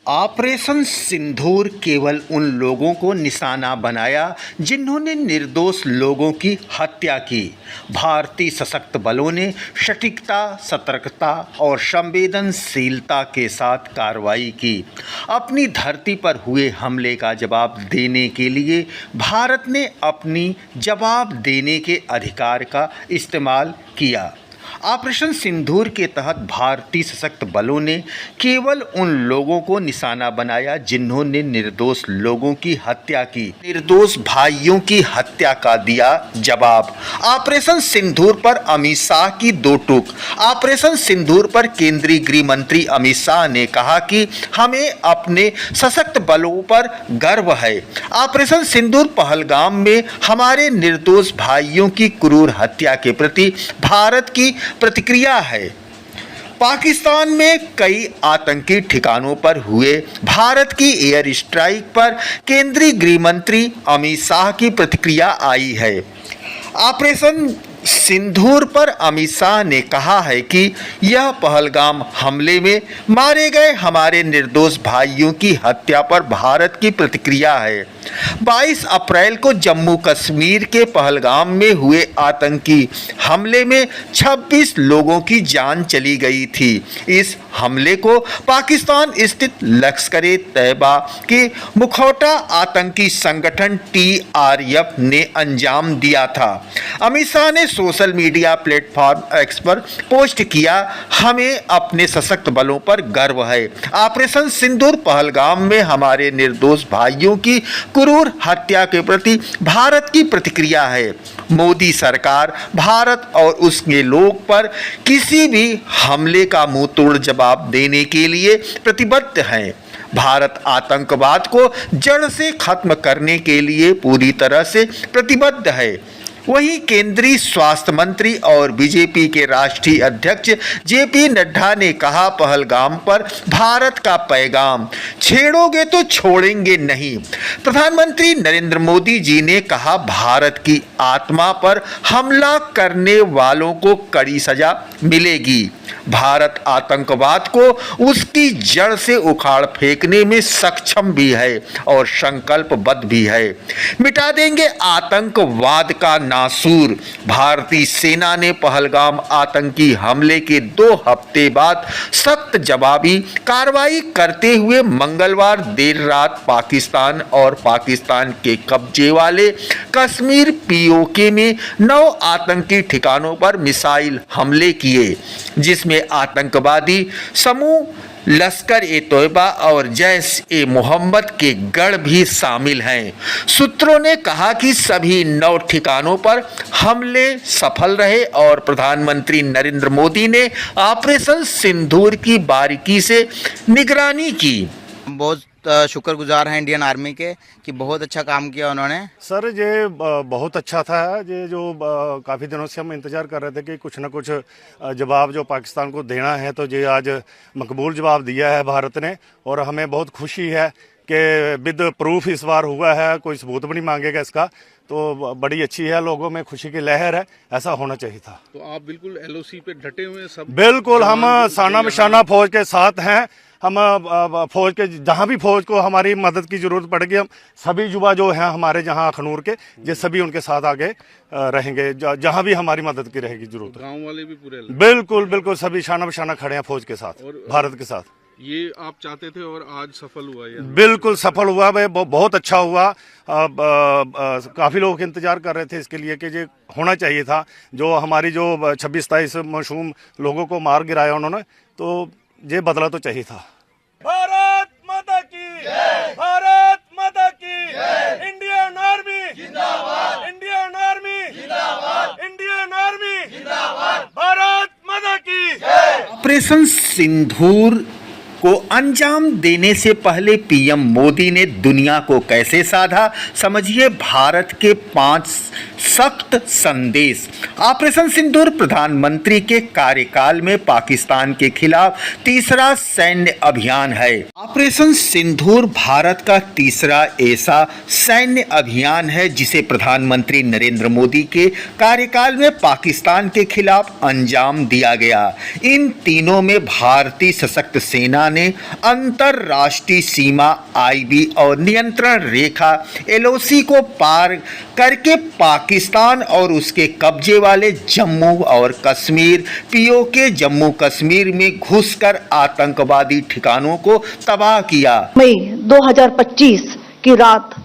Operation सिंदूर केवल उन लोगों को निशाना बनाया जिन्होंने निर्दोष लोगों की हत्या की। भारतीय सशस्त्र बलों ने सटीकता, सतर्कता और संवेदनशीलता के साथ कार्रवाई की। अपनी धरती पर हुए हमले का जवाब देने के लिए भारत ने अपनी जवाब देने के अधिकार का इस्तेमाल किया। ऑपरेशन सिंदूर के तहत भारतीय सशस्त्र बलों ने केवल उन लोगों को निशाना बनाया जिन्होंने निर्दोष लोगों की हत्या की। निर्दोष भाइयों की हत्या का दिया जवाब। ऑपरेशन सिंदूर पर अमित शाह की दो टूक। ऑपरेशन सिंदूर पर केंद्रीय गृह मंत्री अमित शाह ने कहा कि हमें अपने सशस्त्र बलों पर गर्व है। ऑपरेशन सिंदूर पहलगाम में हमारे निर्दोष भाइयों की क्रूर हत्या के प्रति भारत की प्रतिक्रिया है। पाकिस्तान में कई आतंकी ठिकानों पर हुए भारत की एयर स्ट्राइक पर केंद्रीय गृह मंत्री अमित शाह की प्रतिक्रिया आई है। ऑपरेशन सिंदूर पर अमित शाह ने कहा है कि यह पहलगाम हमले में मारे गए हमारे निर्दोष भाइयों की हत्या पर भारत की प्रतिक्रिया है। 22 अप्रैल को जम्मू कश्मीर के पहलगाम में हुए आतंकी हमले में 26 लोगों की जान चली गई थी। इस हमले को पाकिस्तान स्थित लश्कर-ए-तैयबा के मुखौटा आतंकी संगठन TRF ने अंजाम दिया था। अमित शाह ने सोशल मीडिया प्लेटफॉर्म एक्स पर पोस्ट किया, हमें अपने सशस्त्र बलों पर गर्व है। ऑपरेशन सिंदूर पहलगाम में हमारे निर्दोष भाइयों की क्रूर हत्या के प्रति भारत की प्रतिक्रिया है। मोदी सरकार भारत और उसके लोग पर किसी भी हमले का मुंहतोड़ जवाब देने के लिए प्रतिबद्ध है। भारत आतंकवाद को जड़ से खत्म करने के लिए पूरी तरह से प्रतिबद्ध है। वहीं केंद्रीय स्वास्थ्य मंत्री और बीजेपी के राष्ट्रीय अध्यक्ष JP नड्डा ने कहा, पहलगाम पर भारत का पैगाम, छेड़ोगे तो छोड़ेंगे नहीं। प्रधानमंत्री नरेंद्र मोदी जी ने कहा, भारत की आत्मा पर हमला करने वालों को कड़ी सजा मिलेगी। भारत आतंकवाद को उसकी जड़ से उखाड़ फेंकने में सक्षम भी है और संकल्पबद्ध भी है। मिटा देंगे आतंकवाद का नासूर। भारतीय सेना ने पहलगाम आतंकी हमले के 2 हफ्ते बाद सख्त जवाबी कार्रवाई करते हुए मंगलवार देर रात पाकिस्तान और पाकिस्तान के कब्जे वाले कश्मीर POK में 9 आतंकी ठिकानों पर मिसाइल हमले किए, जिसमें आतंकवादी समूह लश्कर-ए-तैयबा और जैश-ए-मोहम्मद के गढ़ भी शामिल हैं। सूत्रों ने कहा कि सभी 9 ठिकानों पर हमले सफल रहे और प्रधानमंत्री नरेंद्र मोदी ने ऑपरेशन सिंदूर की बारीकी से निगरानी की। बहुत शुक्रगुजार हैं इंडियन आर्मी के कि बहुत अच्छा काम किया उन्होंने। सर ये बहुत अच्छा था। ये जो काफ़ी दिनों से हम इंतज़ार कर रहे थे कि कुछ ना कुछ जवाब जो पाकिस्तान को देना है, तो ये आज मकबूल जवाब दिया है भारत ने और हमें बहुत खुशी है कि विद प्रूफ इस बार हुआ है, कोई सबूत भी नहीं मांगेगा इसका, तो बड़ी अच्छी है। लोगों में खुशी की लहर है, ऐसा होना चाहिए था। तो आप बिल्कुल LOC पे डटे हुए हैं सब? बिल्कुल, हम साना बशाना फौज के साथ हैं। हम फौज के जहाँ भी फौज को हमारी मदद की ज़रूरत पड़ेगी, हम सभी युवा जो हैं हमारे जहाँ अखनूर के, ये सभी उनके साथ आगे रहेंगे जहाँ भी हमारी मदद की रहेगी ज़रूरत। गांव वाले भी पूरे? बिल्कुल बिल्कुल, सभी शाना बशाना खड़े हैं फौज के साथ, भारत के साथ। ये आप चाहते थे और आज सफल हुआ? बिल्कुल सफल हुआ, बहुत अच्छा हुआ। काफ़ी लोग इंतजार कर रहे थे इसके लिए कि ये होना चाहिए था। जो हमारी जो 26-27 मासूम लोगों को मार गिराया उन्होंने, तो ये बदला तो चाहिए था। भारत माता की जय, भारत माता की जय, इंडियन आर्मी जिंदाबाद, इंडियन आर्मी जिंदाबाद, इंडियन आर्मी जिंदाबाद, भारत माता की जय। ऑपरेशन सिंदूर को अंजाम देने से पहले PM मोदी ने दुनिया को कैसे साधा, समझिए भारत के 5 सख्त संदेश। ऑपरेशन सिंदूर प्रधानमंत्री के कार्यकाल में पाकिस्तान के खिलाफ तीसरा सैन्य अभियान है। ऑपरेशन सिंदूर भारत का तीसरा ऐसा सैन्य अभियान है जिसे प्रधानमंत्री नरेंद्र मोदी के कार्यकाल में पाकिस्तान के खिलाफ अंजाम दिया गया। इन तीनों में भारतीय सशस्त्र सेना सेना ने अंतर्राष्ट्रीय सीमा आईबी और नियंत्रण रेखा एलओसी को पार करके पाकिस्तान और उसके कब्जे वाले जम्मू और कश्मीर पीओके जम्मू कश्मीर में घुसकर आतंकवादी ठिकानों को तबाह किया। मई 2025 की रात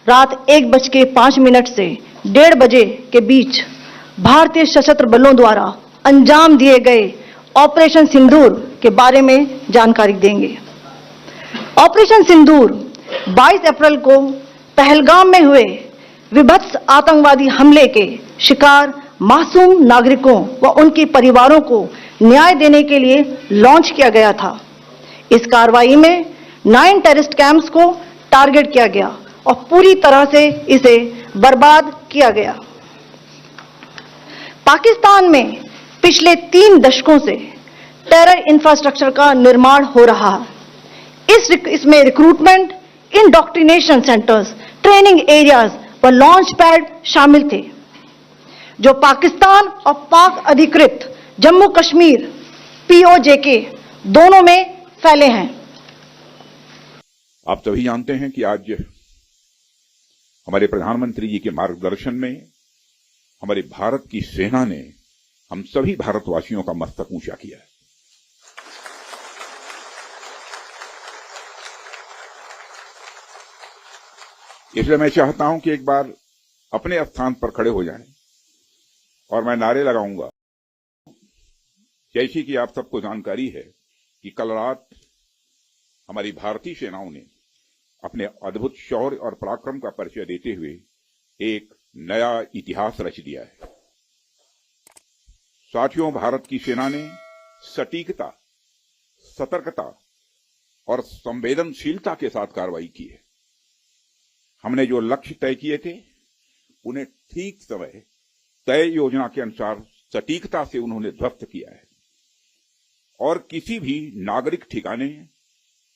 1:05 से 1:30 बजे के बीच भारतीय सशस्त्र बलों द्वारा अंजाम दिए गए ऑपरेशन सिंदूर के बारे में जानकारी देंगे। ऑपरेशन सिंदूर 22 अप्रैल को पहलगाम में हुए विभत्स आतंकवादी हमले के शिकार मासूम नागरिकों व उनके परिवारों को न्याय देने के लिए लॉन्च किया गया था। इस कार्रवाई में 9 टेररिस्ट कैंप्स को टारगेट किया गया और पूरी तरह से इसे बर्बाद किया गया। पाकिस्तान में पिछले 3 दशकों से टेरर इंफ्रास्ट्रक्चर का निर्माण हो रहा है। इसमें recruitment, indoctrination centres, training areas व लॉन्च पैड शामिल थे, जो पाकिस्तान और पाक अधिकृत जम्मू कश्मीर पीओजेके दोनों में फैले हैं। आप सभी जानते हैं कि आज हमारे प्रधानमंत्री जी के मार्गदर्शन में हमारे भारत की सेना ने हम सभी भारतवासियों का मस्तक ऊंचा किया है। इसलिए मैं चाहता हूं कि एक बार अपने स्थान पर खड़े हो जाएं और मैं नारे लगाऊंगा। जैसी कि आप सबको जानकारी है कि कल रात हमारी भारतीय सेनाओं ने अपने अद्भुत शौर्य और पराक्रम का परिचय देते हुए एक नया इतिहास रच दिया है। साथियों, भारत की सेना ने सटीकता, सतर्कता और संवेदनशीलता के साथ कार्रवाई की है। हमने जो लक्ष्य तय किए थे उन्हें ठीक समय तय योजना के अनुसार सटीकता से उन्होंने ध्वस्त किया है और किसी भी नागरिक ठिकाने,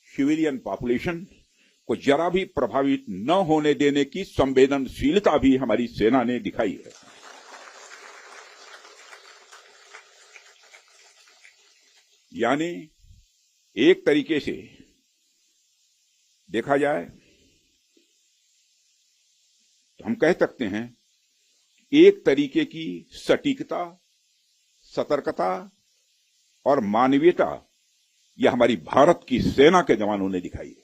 सिविलियन पॉपुलेशन को जरा भी प्रभावित न होने देने की संवेदनशीलता भी हमारी सेना ने दिखाई है। यानी एक तरीके से देखा जाए तो हम कह सकते हैं एक तरीके की सटीकता, सतर्कता और मानवीयता यह हमारी भारत की सेना के जवानों ने दिखाई है,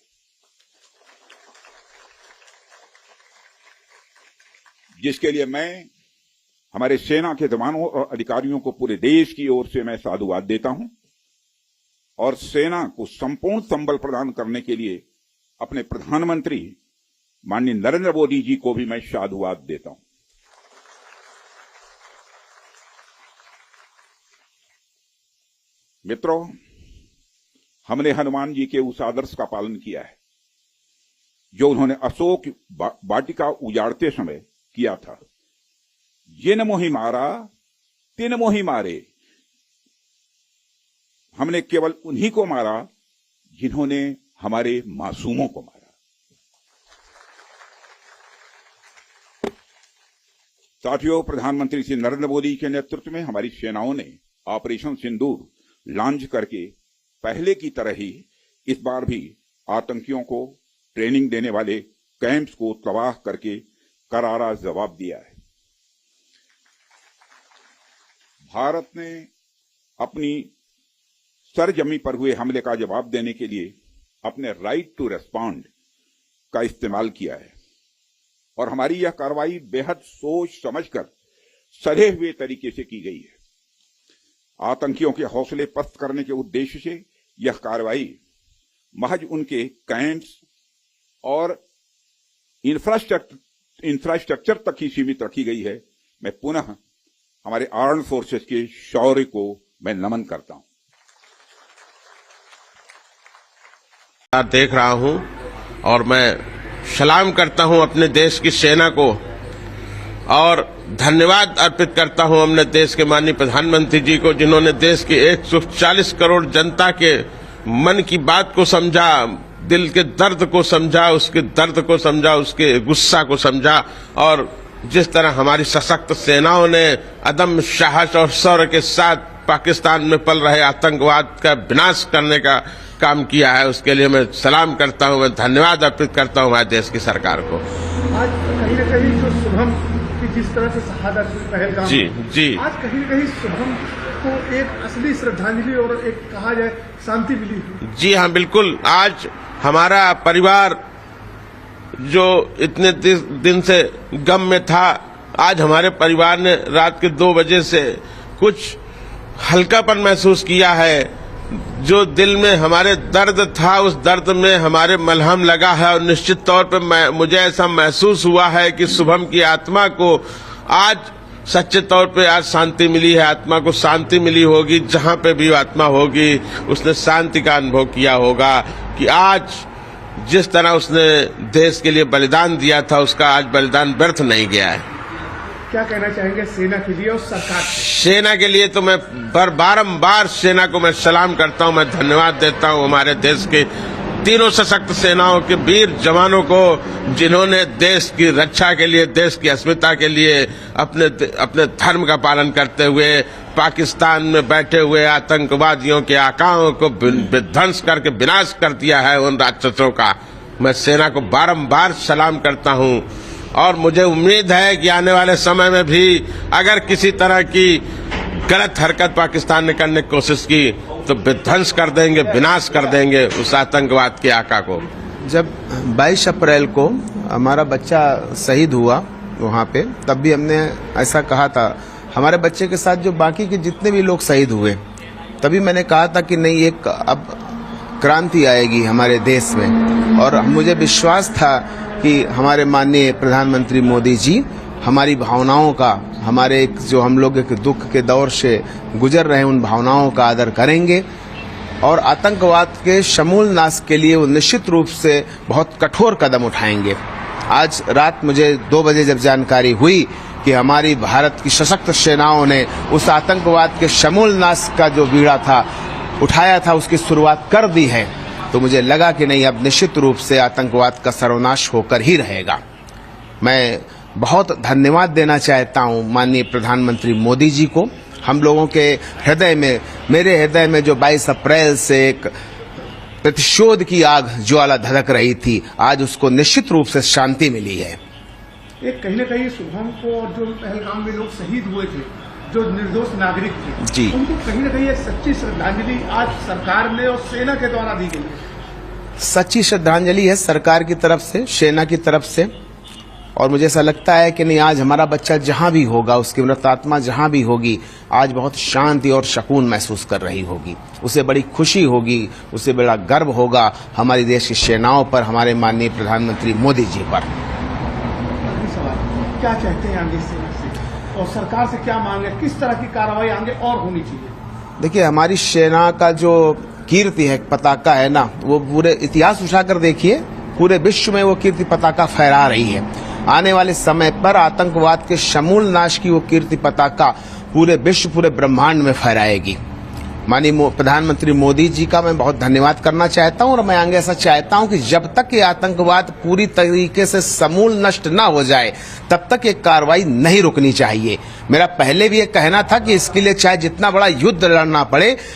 जिसके लिए मैं हमारे सेना के जवानों और अधिकारियों को पूरे देश की ओर से मैं साधुवाद देता हूं और सेना को संपूर्ण संबल प्रदान करने के लिए अपने प्रधानमंत्री माननीय नरेंद्र मोदी जी को भी मैं साधुवाद देता हूं। मित्रों, हमने हनुमान जी के उस आदर्श का पालन किया है जो उन्होंने अशोक वाटिका उजाड़ते समय किया था। जिन मोहि मारा तिन मोहि मारे। हमने केवल उन्हीं को मारा जिन्होंने हमारे मासूमों को मारा। साथियों, प्रधानमंत्री श्री नरेंद्र मोदी के नेतृत्व में हमारी सेनाओं ने ऑपरेशन सिंदूर लॉन्च करके पहले की तरह ही इस बार भी आतंकियों को ट्रेनिंग देने वाले कैंप्स को तबाह करके करारा जवाब दिया है। भारत ने अपनी सरजमी पर हुए हमले का जवाब देने के लिए अपने राइट टू रेस्पॉन्ड का इस्तेमाल किया है और हमारी यह कार्रवाई बेहद सोच समझकर सधे हुए तरीके से की गई है। आतंकियों के हौसले पस्त करने के उद्देश्य से यह कार्रवाई महज उनके कैंप्स और इंफ्रास्ट्रक्चर तक ही सीमित रखी गई है। मैं पुनः हमारे आर्म्ड फोर्सेस के शौर्य को मैं नमन करता हूं। देख रहा हूं और मैं सलाम करता हूं अपने देश की सेना को और धन्यवाद अर्पित करता हूं अपने देश के माननीय प्रधानमंत्री जी को, जिन्होंने देश की 140 करोड़ जनता के मन की बात को समझा, दिल के दर्द को समझा, उसके दर्द को समझा, उसके गुस्सा को समझा और जिस तरह हमारी सशक्त सेनाओं ने अदम्य साहस और शौर्य के साथ पाकिस्तान में पल रहे आतंकवाद का विनाश करने का काम किया है उसके लिए मैं सलाम करता हूं, मैं धन्यवाद अर्पित करता हूं हमारे देश की सरकार को। आज कहीं न कहीं जो शुभम की जिस तरह से शहादत पहलगाम, जी जी, आज कहीं न कहीं शुभम को एक असली श्रद्धांजलि और एक कहा जाए शांति मिली। जी हाँ, बिल्कुल। आज हमारा परिवार जो इतने दिन से गम में था, आज हमारे परिवार ने रात के 2 बजे से कुछ हल्कापन महसूस किया है। जो दिल में हमारे दर्द था, उस दर्द में हमारे मलहम लगा है और निश्चित तौर पर मुझे ऐसा महसूस हुआ है कि शुभम की आत्मा को आज सच्चे तौर पे आज शांति मिली है, आत्मा को शांति मिली होगी। जहां पे भी आत्मा होगी उसने शांति का अनुभव किया होगा कि आज जिस तरह उसने देश के लिए बलिदान दिया था, उसका आज बलिदान व्यर्थ नहीं गया है। क्या कहना चाहेंगे सेना के लिए और सरकार से? सेना के लिए तो मैं बारंबार सेना को मैं सलाम करता हूं, मैं धन्यवाद देता हूं हमारे देश के तीनों सशक्त सेनाओं के वीर जवानों को, जिन्होंने देश की रक्षा के लिए, देश की अस्मिता के लिए अपने धर्म का पालन करते हुए पाकिस्तान में बैठे हुए आतंकवादियों के आकाओं को विध्वंस करके विनाश कर दिया है उन राक्षसों का। मैं सेना को बारंबार सलाम करता हूं और मुझे उम्मीद है कि आने वाले समय में भी अगर किसी तरह की गलत हरकत पाकिस्तान ने करने की कोशिश की तो विध्वंस कर देंगे, विनाश कर देंगे उस आतंकवाद के आका को। जब 22 अप्रैल को हमारा बच्चा शहीद हुआ वहाँ पे, तब भी हमने ऐसा कहा था, हमारे बच्चे के साथ जो बाकी के जितने भी लोग शहीद हुए, तभी मैंने कहा था कि नहीं, एक अब क्रांति आएगी हमारे देश में। और मुझे विश्वास था कि हमारे माननीय प्रधानमंत्री मोदी जी हमारी भावनाओं का, हमारे जो हम लोग एक दुख के दौर से गुजर रहे हैं, उन भावनाओं का आदर करेंगे और आतंकवाद के समूल नाश के लिए वो निश्चित रूप से बहुत कठोर कदम उठाएंगे। आज रात मुझे 2 बजे जब जानकारी हुई कि हमारी भारत की सशक्त सेनाओं ने उस आतंकवाद के समूल नाश का जो बीड़ा था उठाया था, उसकी शुरुआत कर दी है, तो मुझे लगा कि नहीं, अब निश्चित रूप से आतंकवाद का सर्वनाश होकर ही रहेगा। मैं बहुत धन्यवाद देना चाहता हूं माननीय प्रधानमंत्री मोदी जी को। हम लोगों के हृदय में, मेरे हृदय में जो 22 अप्रैल से एक प्रतिशोध की आग ज्वाला धधक रही थी, आज उसको निश्चित रूप से शांति मिली है। एक कहीं न कहीं शुभम को और जो पहलगाम में लोग शहीद हुए थे, जो निर्दोष नागरिक थे जी, उनको कहीं न कहीं एक सच्ची श्रद्धांजलि आज सरकार ने और सेना के द्वारा दी गई। सच्ची श्रद्धांजलि है सरकार की तरफ से, सेना की तरफ से। और मुझे ऐसा लगता है कि नहीं, आज हमारा बच्चा जहां भी होगा, उसकी मृत आत्मा जहां भी होगी, आज बहुत शांति और सुकून महसूस कर रही होगी। उसे बड़ी खुशी होगी, उसे बड़ा गर्व होगा हमारी देश की सेनाओं पर, हमारे माननीय प्रधानमंत्री मोदी जी पर। क्या चाहते हैं आगे सेना से और सरकार से, क्या मांगे, किस तरह की कार्रवाई आगे और होनी चाहिए? देखिए, हमारी सेना का जो कीर्ति है, पताका है ना, वो पूरे इतिहास उठाकर देखिए, पूरे विश्व में वो कीर्ति पताका फहरा रही है। आने वाले समय पर आतंकवाद के समूल नाश की वो कीर्ति पताका पूरे विश्व, पूरे ब्रह्मांड में फहराएगी। माननीय प्रधानमंत्री मोदी जी का मैं बहुत धन्यवाद करना चाहता हूं और मैं आगे ऐसा चाहता हूं कि जब तक ये आतंकवाद पूरी तरीके से समूल नष्ट न हो जाए, तब तक ये कार्रवाई नहीं रुकनी चाहिए। मेरा पहले भी ये कहना था कि इसके लिए चाहे जितना बड़ा युद्ध लड़ना पड़े,